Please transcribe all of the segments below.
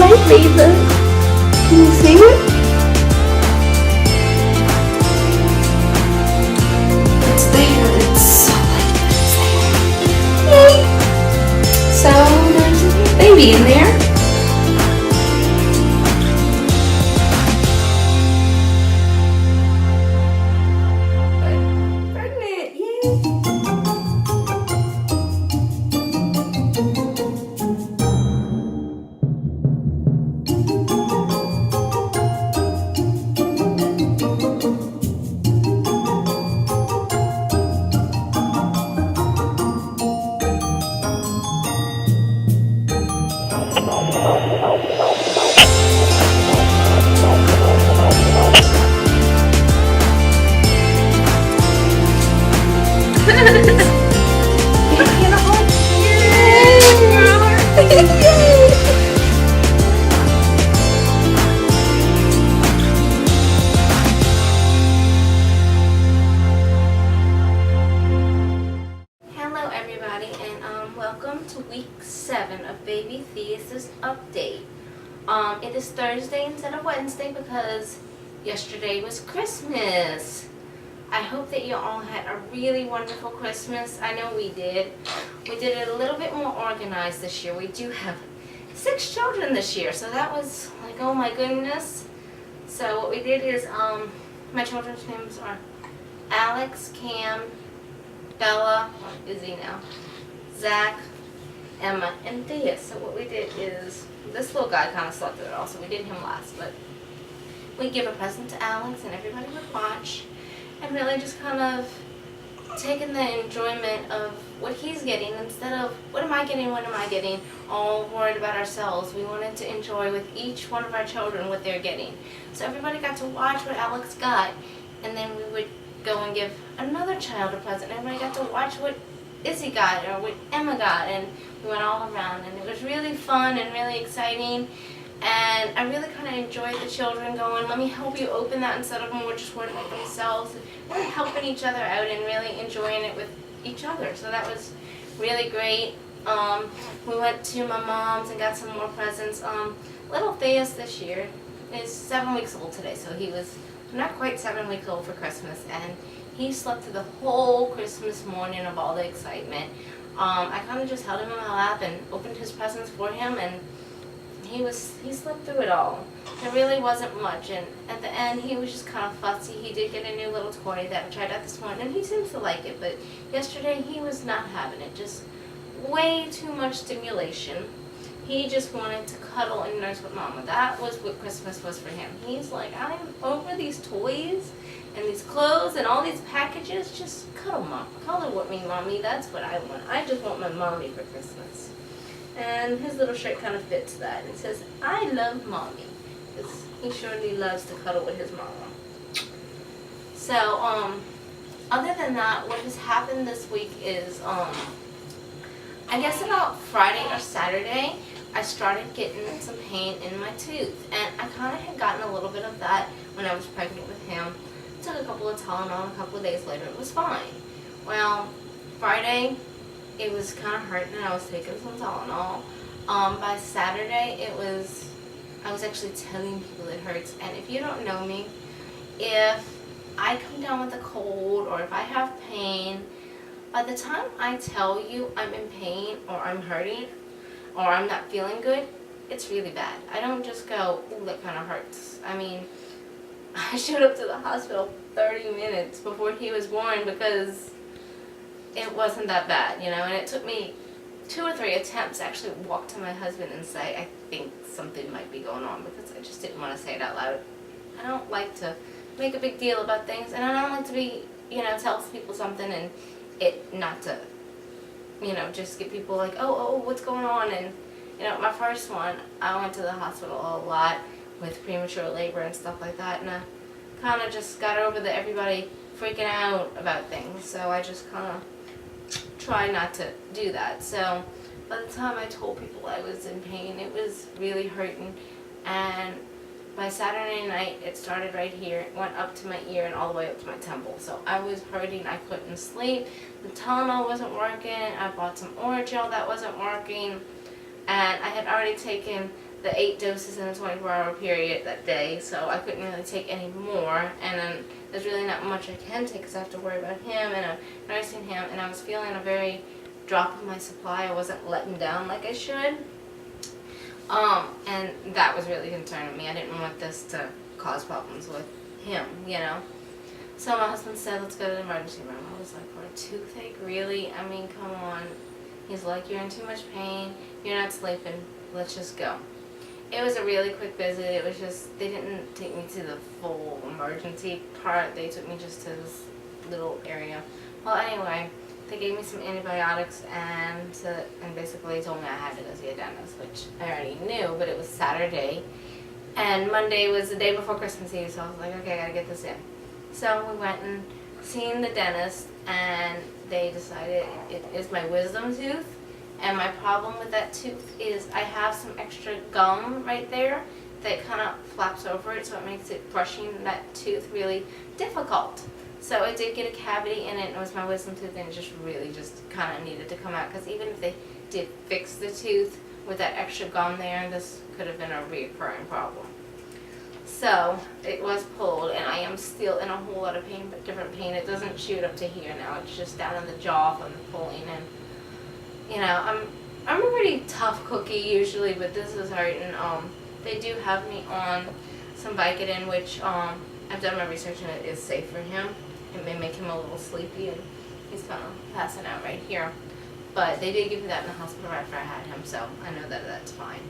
light laser. Can you see it? It's there. It's so light. It's there. Yay! So there's a baby in there. Pregnant, yay! Hello everybody, and welcome to week 7 of baby theus' update. It is Thursday instead of Wednesday because yesterday was Christmas. I hope that you all had a really wonderful Christmas. I know we did. We did it a little bit more organized this year. We do have 6 children this year, so that was like, oh my goodness. So what we did is, my children's names are Alex, Cam, Bella, or Izzy now, Zach, Emma, and theus. So what we did is, this little guy kind of slept through it all, so we did him last, but we give a present to Alex and everybody would watch and really just kind of taking the enjoyment of what he's getting instead of what am I getting, all worried about ourselves. We wanted to enjoy with each one of our children what they're getting. So everybody got to watch what Alex got, and then we would go and give another child a present. Everybody got to watch what Izzy got or what Emma got, and we went all around, and it was really fun and really exciting. And I really kind of enjoyed the children going, let me help you open that, instead of them just worrying about themselves. We're helping each other out and really enjoying it with each other. So that was really great. We went to my mom's and got some more presents. Little theus this year is 7 weeks old today, so he was not quite 7 weeks old for Christmas, and he slept through the whole Christmas morning of all the excitement. I kind of just held him in my lap and opened his presents for him, and he slept through it all. There really wasn't much, and at the end he was just kind of fussy. He did get a new little toy that I tried out this morning, and he seems to like it, but yesterday he was not having it. Just way too much stimulation. He just wanted to cuddle and nurse with Mama. That was what Christmas was for him. He's like, I am over these toys and these clothes and all these packages. Just cuddle, Mom. Cuddle with me, Mommy. That's what I want. I just want my Mommy for Christmas. And his little shirt kind of fits that. It says, I love Mommy. Because he surely loves to cuddle with his mama. So, other than that, what has happened this week is, I guess about Friday or Saturday, I started getting some pain in my tooth. And I kind of had gotten a little bit of that when I was pregnant with him. Took a couple of Tylenol, a couple of days later, it was fine. Well, Friday, it was kind of hurting and I was taking some Tylenol. By Saturday, I was actually telling people it hurts. And if you don't know me, if I come down with a cold or if I have pain, by the time I tell you I'm in pain or I'm hurting or I'm not feeling good, it's really bad. I don't just go, ooh, that kind of hurts. I mean, I showed up to the hospital 30 minutes before he was born because it wasn't that bad, you know, and it took me 2 or 3 attempts to actually walk to my husband and say, I think something might be going on, because I just didn't want to say it out loud. I don't like to make a big deal about things, and I don't like to be, you know, tell people something and it not to, you know, just get people like, oh, what's going on? And, you know, my first one, I went to the hospital a lot with premature labor and stuff like that, and I kind of just got over the everybody freaking out about things, so I just kind of try not to do that. So by the time I told people I was in pain, it was really hurting, and by Saturday night it started right here, it went up to my ear and all the way up to my temple. So I was hurting, I couldn't sleep, the Tylenol wasn't working, I bought some Orajel that wasn't working, and I had already taken the 8 doses in a 24-hour period that day, so I couldn't really take any more. And then there's really not much I can take because I have to worry about him and I'm nursing him. And I was feeling a very drop in my supply. I wasn't letting down like I should. And that was really concerning me. I didn't want this to cause problems with him, you know. So my husband said, let's go to the emergency room. I was like, for a toothache? Really? I mean, come on. He's like, you're in too much pain. You're not sleeping. Let's just go. It was a really quick visit. It was just, they didn't take me to the full emergency part. They took me just to this little area. Well, anyway, they gave me some antibiotics and basically told me I had to go see a dentist, which I already knew, but it was Saturday. And Monday was the day before Christmas Eve, so I was like, okay, I gotta get this in. So we went and seen the dentist, and they decided it is my wisdom tooth. And my problem with that tooth is I have some extra gum right there that kind of flaps over it, so it makes it brushing that tooth really difficult. So it did get a cavity in it, and it was my wisdom tooth, and it just really just kind of needed to come out, because even if they did fix the tooth with that extra gum there, this could have been a reoccurring problem. So it was pulled, and I am still in a whole lot of pain, but different pain. It doesn't shoot up to here now. It's just down in the jaw from the pulling, and you know, I'm a pretty tough cookie usually, but this is hurting. They do have me on some Vicodin, which I've done my research, and it is safe for him. It may make him a little sleepy, and he's kind of passing out right here. But they did give me that in the hospital right after I had him, so I know that that's fine.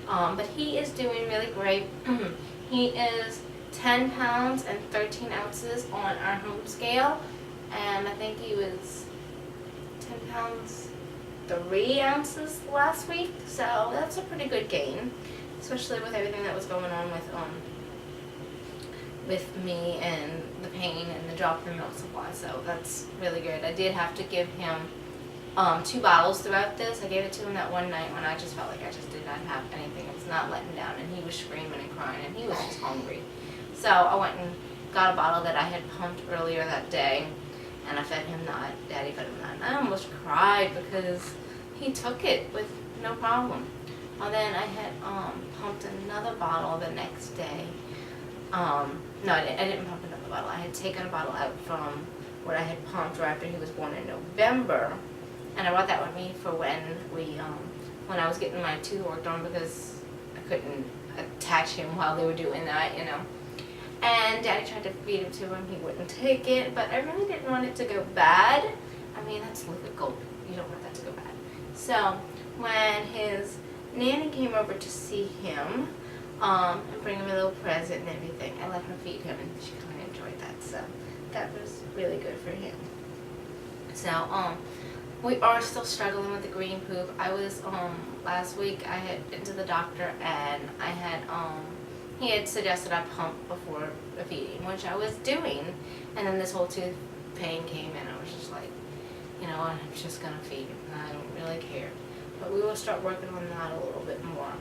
But he is doing really great. He is 10 pounds and 13 ounces on our home scale, and I think he was 10 pounds 3 ounces last week, so that's a pretty good gain, especially with everything that was going on with me and the pain and the drop in milk supply, so that's really good. I did have to give him 2 bottles throughout this. I gave it to him that one night when I just felt like I just did not have anything. It was not letting down, and he was screaming and crying, and he was just hungry. So I went and got a bottle that I had pumped earlier that day, and I fed him that. Daddy fed him that, and I almost cried because he took it with no problem. Well, then I had pumped another bottle the next day. No, I didn't pump another bottle. I had taken a bottle out from what I had pumped right after he was born in November, and I brought that with me for when I was getting my tooth worked on, because I couldn't attach him while they were doing that, you know. And Daddy tried to feed it to him. He wouldn't take it, but I really didn't want it to go bad. I mean, that's liquid gold. You don't want that to go bad. So when his nanny came over to see him and bring him a little present and everything, I let her feed him, and she kind of enjoyed that. So that was really good for him. So we are still struggling with the green poop. I was last week I had been to the doctor, and I had he had suggested I pump before the feeding, which I was doing, and then this whole tooth pain came in. I was just like, you know what, I'm just gonna feed him, and I don't really care. But we will start working on that a little bit more.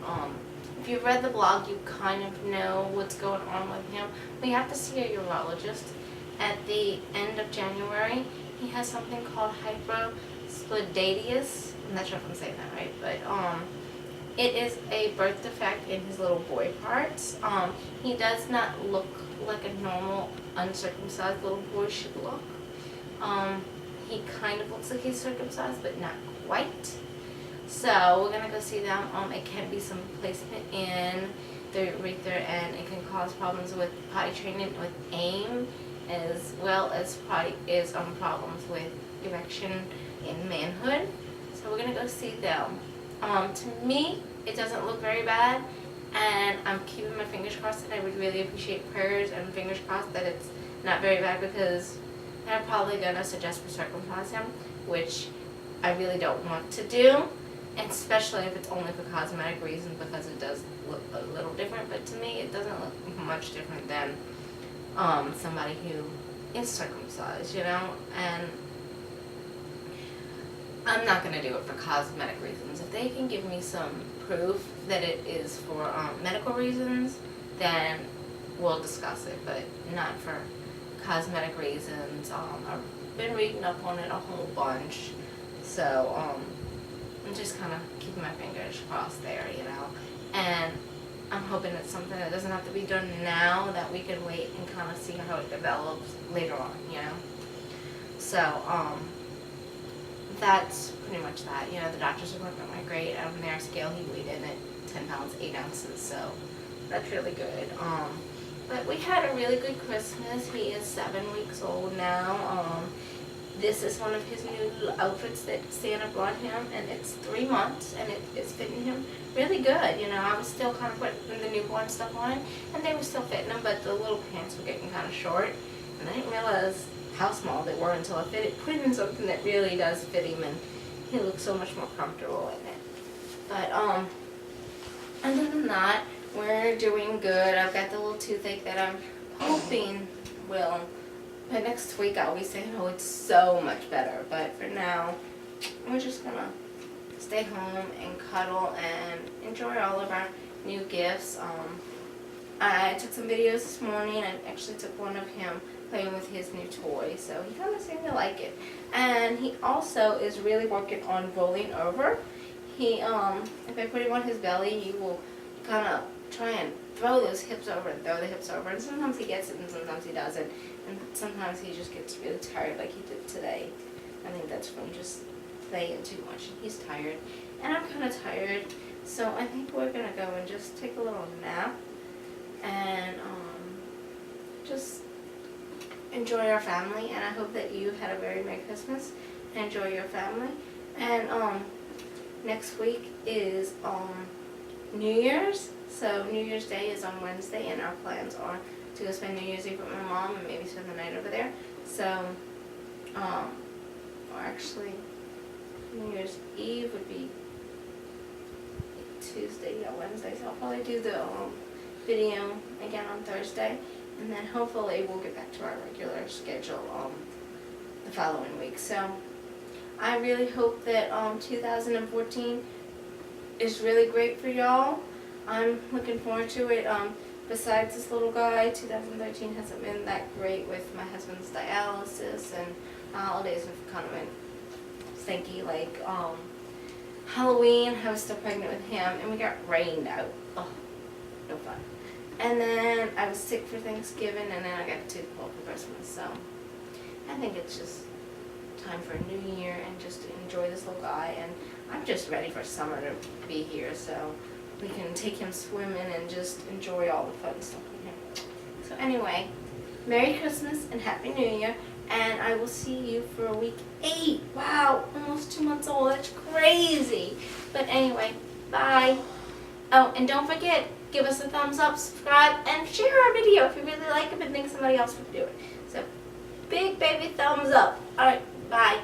If you've read the blog, you kind of know what's going on with him. We have to see a urologist at the end of January. He has something called hypersplendiditis. I'm not sure if I'm saying that right, but it is a birth defect in his little boy parts. He does not look like a normal uncircumcised little boy should look. He kind of looks like he's circumcised, but not quite. So we're gonna go see them. It can be some placement in the urethra, and it can cause problems with potty training with AIM, as well as problems with erection in manhood. So we're gonna go see them. To me, it doesn't look very bad, and I'm keeping my fingers crossed, and I would really appreciate prayers and fingers crossed that it's not very bad, because they're probably gonna suggest we circumcise him, which I really don't want to do, and especially if it's only for cosmetic reasons, because it does look a little different. But to me, it doesn't look much different than somebody who is circumcised, you know. And I'm not going to do it for cosmetic reasons. If they can give me some proof that it is for medical reasons, then we'll discuss it, but not for cosmetic reasons. I've been reading up on it a whole bunch, so I'm just kind of keeping my fingers crossed there, you know. and I'm hoping it's something that doesn't have to be done now, that we can wait and kind of see how it develops later on, you know. So that's pretty much that. You know, the doctor's appointment went great. On their scale, he weighed in at 10 pounds 8 ounces, so that's really good. But we had a really good Christmas. He is 7 weeks old now. This is one of his new little outfits that Santa brought him, and it's 3 months, and it's fitting him really good. You know, I was still kind of putting the newborn stuff on him, and they were still fitting him, but the little pants were getting kind of short, and I didn't realize how small they were until I put him in something that really does fit him, and he looks so much more comfortable in it. But other than that, we're doing good. I've got the little toothache that I'm hoping will, by next week I'll be saying, oh, it's so much better. But for now, we're just gonna stay home and cuddle and enjoy all of our new gifts. I took some videos this morning. I actually took one of him playing with his new toy, so he kind of seemed to like it. And he also is really working on rolling over. He, if I put him on his belly, he will kind of try and throw those hips over and throw the hips over, and sometimes he gets it and sometimes he doesn't, and sometimes he just gets really tired like he did today. I think that's from just playing too much. He's tired, and I'm kind of tired, so I think we're going to go and just take a little nap and just enjoy our family, and I hope that you had a very Merry Christmas and enjoy your family. And next week is New Year's, so New Year's Day is on Wednesday, and our plans are to go spend New Year's Eve with my mom and maybe spend the night over there. So, or actually, New Year's Eve would be Tuesday, yeah, Wednesday, so I'll probably do the video again on Thursday, and then hopefully we'll get back to our regular schedule the following week. So, I really hope that 2014 is really great for y'all. I'm looking forward to it. Besides this little guy, 2013 hasn't been that great with my husband's dialysis, and holidays have kind of been stinky. Like Halloween, I was still pregnant with him, and we got rained out. Oh, no fun. And then I was sick for Thanksgiving, and then I got a tooth pulled for Christmas. So I think it's just time for a new year and just to enjoy this little guy. And I'm just ready for summer to be here, so we can take him swimming and just enjoy all the fun stuff in here. So anyway, Merry Christmas and Happy New Year, and I will see you for week 8. Wow, almost 2 months old. That's crazy. But anyway, bye. Oh, and don't forget, give us a thumbs up, subscribe, and share our video if you really like it and think somebody else would do it. So, big baby thumbs up. All right, bye.